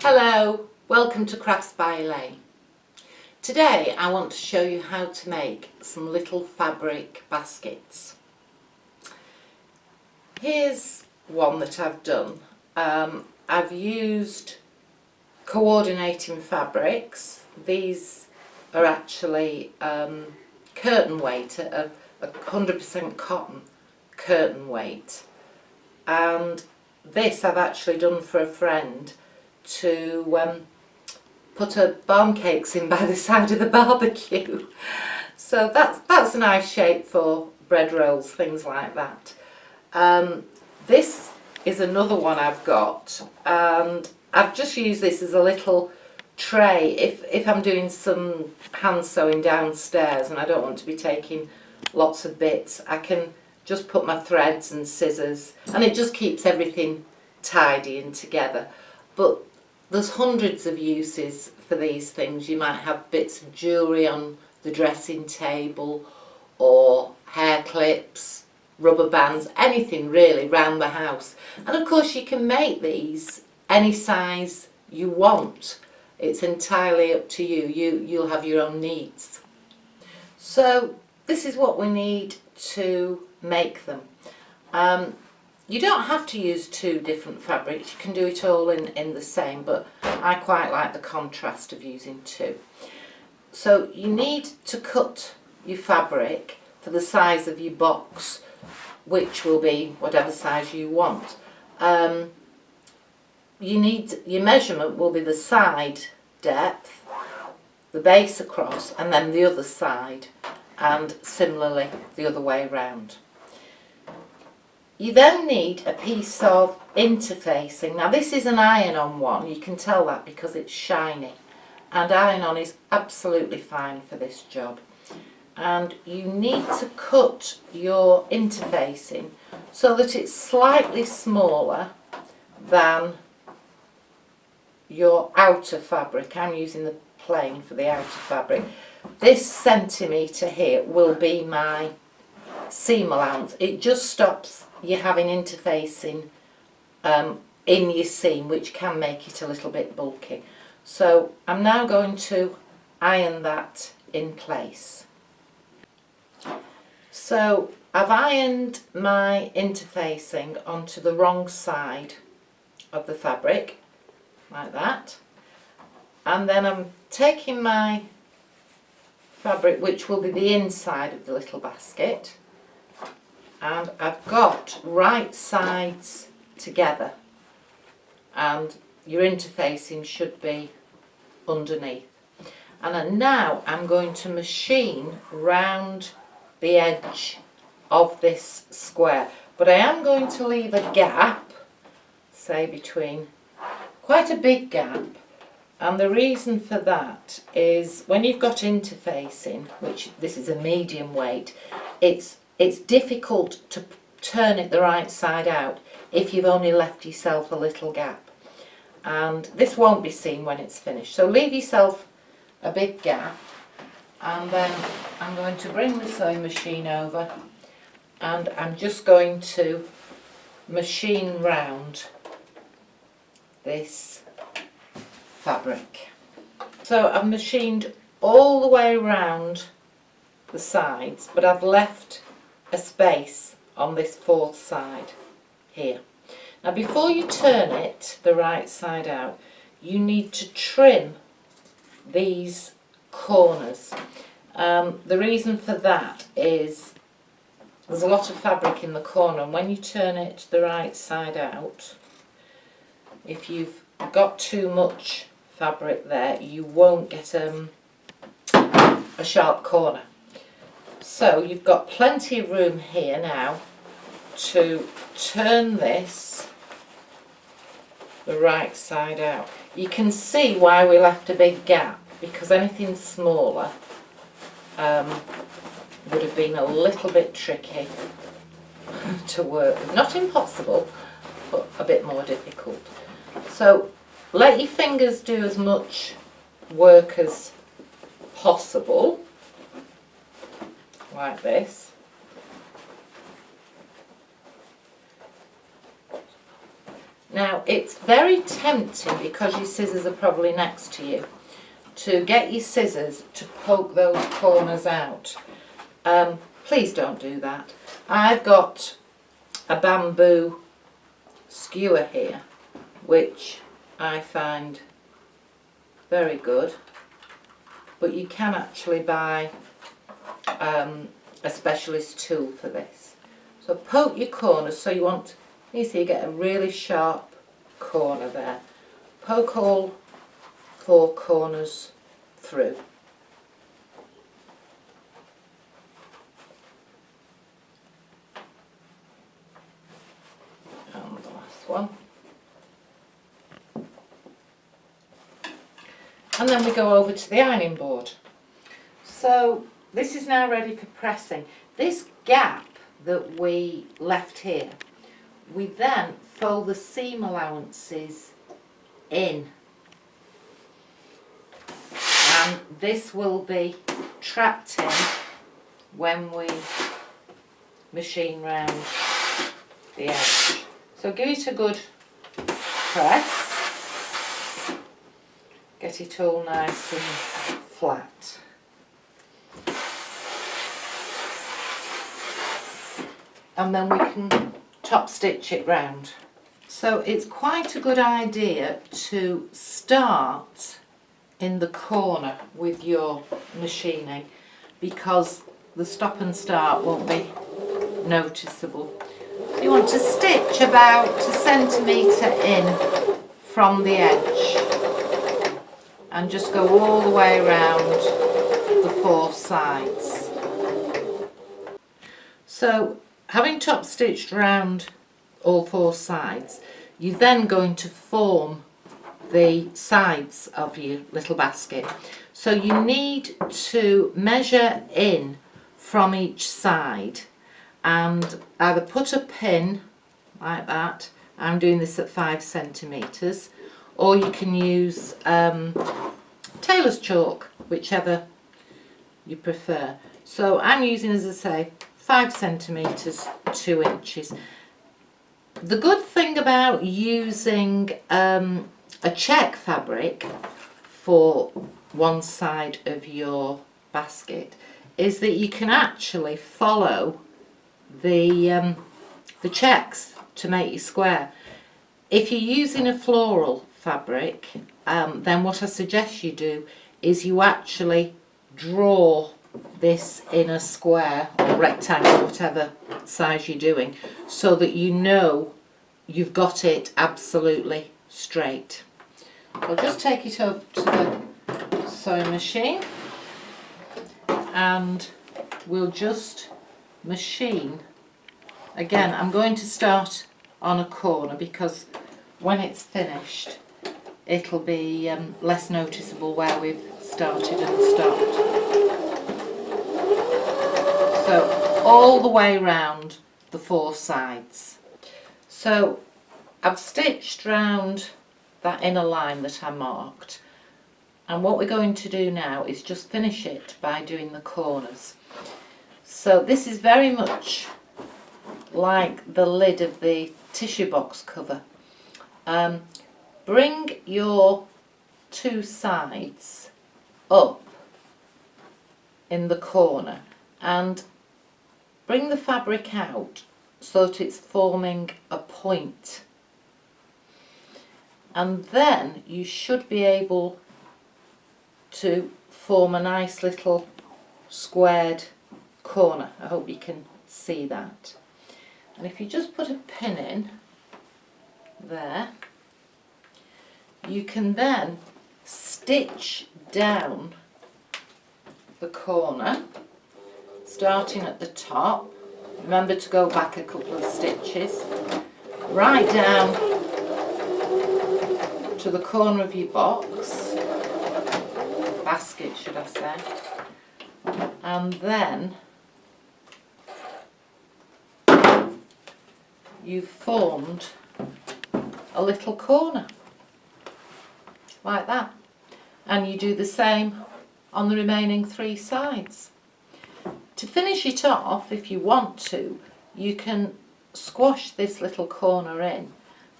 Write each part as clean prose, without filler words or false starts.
Hello, welcome to Crafts by Elaine. Today I want to show you how to make some little fabric baskets. Here's one that I've done. I've used coordinating fabrics. These are actually curtain weight, a 100% cotton curtain weight, and this I've actually done for a friend to put her barm cakes in by the side of the barbecue. So that's a nice shape for bread rolls, things like that. This is another one I've got, and I've just used this as a little tray if I'm doing some hand sewing downstairs and I don't want to be taking lots of bits. I can just put my threads and scissors, and it just keeps everything tidy and together. But there's hundreds of uses for these things. You might have bits of jewellery on the dressing table, or hair clips, rubber bands, anything really round the house. And of course you can make these any size you want. It's entirely up to you. You'll have your own needs. So this is what we need to make them. You don't have to use two different fabrics, you can do it all in the same, but I quite like the contrast of using two. So you need to cut your fabric for the size of your box, which will be whatever size you want. Your measurement will be the side depth, the base across, and then the other side, and similarly the other way round. You then need a piece of interfacing. Now this is an iron-on one, you can tell that because it's shiny, and iron-on is absolutely fine for this job. And you need to cut your interfacing so that it's slightly smaller than your outer fabric. I'm using the plain for the outer fabric. This centimetre here will be my seam allowance. It just stops you having interfacing in your seam, which can make it a little bit bulky. So I'm now going to iron that in place. So I've ironed my interfacing onto the wrong side of the fabric, like that, and then I'm taking my fabric, which will be the inside of the little basket, and I've got right sides together, and your interfacing should be underneath. And now I'm going to machine round the edge of this square, but I am going to leave a gap, say between, quite a big gap, and the reason for that is when you've got interfacing, which this is a medium weight, it's difficult to turn it the right side out if you've only left yourself a little gap, and this won't be seen when it's finished. So leave yourself a big gap, and then I'm going to bring the sewing machine over, and I'm just going to machine round this fabric. So I've machined all the way around the sides, but I've left a space on this fourth side here. Now before you turn it the right side out, you need to trim these corners. The reason for that is there's a lot of fabric in the corner, and when you turn it the right side out, if you've got too much fabric there, you won't get a sharp corner. So you've got plenty of room here now to turn this the right side out. You can see why we left a big gap, because anything smaller would have been a little bit tricky to work with. Not impossible, but a bit more difficult. So let your fingers do as much work as possible, like this. Now it's very tempting, because your scissors are probably next to you, to get your scissors to poke those corners out. Please don't do that. I've got a bamboo skewer here, which I find very good, but you can actually buy a specialist tool for this. So poke your corners, so you see you get a really sharp corner there. Poke all 4 corners through. And the last one. And then we go over to the ironing board. So this is now ready for pressing. This gap that we left here, we then fold the seam allowances in, and this will be trapped in when we machine round the edge. So give it a good press, get it all nice and flat. And then we can top stitch it round. So it's quite a good idea to start in the corner with your machining, because the stop and start won't be noticeable. You want to stitch about 1 centimetre in from the edge and just go all the way around the 4 sides. So having top stitched round all 4 sides, you're then going to form the sides of your little basket. So you need to measure in from each side and either put a pin like that, I'm doing this at 5 centimetres, or you can use tailor's chalk, whichever you prefer. So I'm using, as I say, 5 centimetres, 2 inches. The good thing about using a check fabric for one side of your basket is that you can actually follow the checks to make your square. If you're using a floral fabric, then what I suggest you do is you actually draw this in a square or rectangle, whatever size you're doing, so that you know you've got it absolutely straight. I'll just take it over to the sewing machine and we'll just machine. Again, I'm going to start on a corner because when it's finished it'll be less noticeable where we've started and stopped. So all the way round the 4 sides. So I've stitched round that inner line that I marked, and what we're going to do now is just finish it by doing the corners. So this is very much like the lid of the tissue box cover. Bring your 2 sides up in the corner and bring the fabric out so that it's forming a point, and then you should be able to form a nice little squared corner. I hope you can see that. And if you just put a pin in there, you can then stitch down the corner, starting at the top. Remember to go back a couple of stitches, right down to the corner of your box, basket should I say, and then you've formed a little corner like that, and you do the same on the remaining 3 sides. To finish it off, if you want to, you can squash this little corner in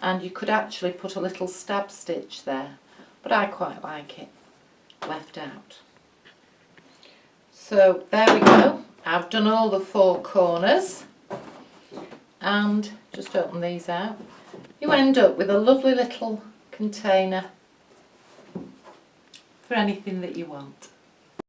and you could actually put a little stab stitch there, but I quite like it left out. So there we go, I've done all the 4 corners, and just open these out. You end up with a lovely little container for anything that you want.